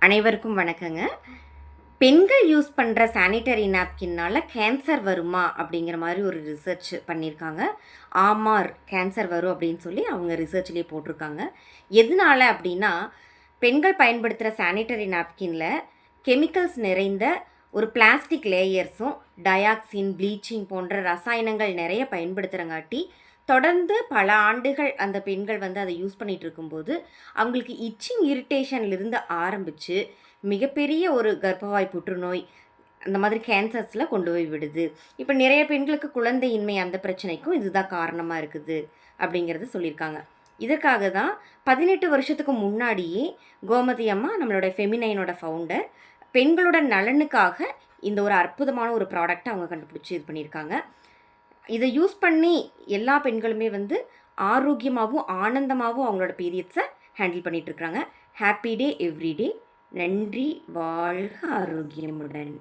அனைவருக்கும் வணக்கங்க. பெண்கள் யூஸ் பண்ணுற சானிட்டரி நாப்கின்னால் கேன்சர் வருமா அப்படிங்கிற மாதிரி ஒரு ரிசர்ச் பண்ணியிருக்காங்க. ஆமார் கேன்சர் வரும் அப்படின்னு சொல்லி அவங்க ரிசர்ச்லேயே போட்டிருக்காங்க. எதனால அப்படின்னா, பெண்கள் பயன்படுத்துகிற சானிட்டரி நாப்கினில் கெமிக்கல்ஸ் நிறைந்த ஒரு பிளாஸ்டிக் லேயர்ஸும் டயாக்சின், ப்ளீச்சிங் போன்ற ரசாயனங்கள் நிறைய பயன்படுத்துகிறங்காட்டி தொடர்ந்து பல ஆண்டுகள் அந்த பெண்கள் அதை யூஸ் பண்ணிகிட்டு இருக்கும்போது அவங்களுக்கு இச்சிங் இரிட்டேஷன்லேருந்து ஆரம்பித்து மிகப்பெரிய ஒரு கர்ப்பவாய் புற்றுநோய் அந்த மாதிரி கேன்சர்ஸில் கொண்டு போய் விடுது. இப்போ நிறைய பெண்களுக்கு குழந்தையின்மை அந்த பிரச்சனைக்கும் இதுதான் காரணமாக இருக்குது அப்படிங்கிறத சொல்லியிருக்காங்க. இதற்காக தான் 18 வருஷத்துக்கு முன்னாடியே கோமதி அம்மா நம்மளோட ஃபெமினைனோட ஃபவுண்டர் பெண்களோட நலனுக்காக இந்த ஒரு அற்புதமான ஒரு ப்ராடக்டை அவங்க கண்டுபிடிச்சி இது பண்ணியிருக்காங்க. இதை யூஸ் பண்ணி எல்லா பெண்களுமே ஆரோக்கியமாகவும் ஆனந்தமாகவும் அவங்களோட பீரியட்ஸை ஹேண்டில் பண்ணிகிட்ருக்குறாங்க. Happy day every day. நன்றி. வாழ்க ஆரோக்கியமுடன்.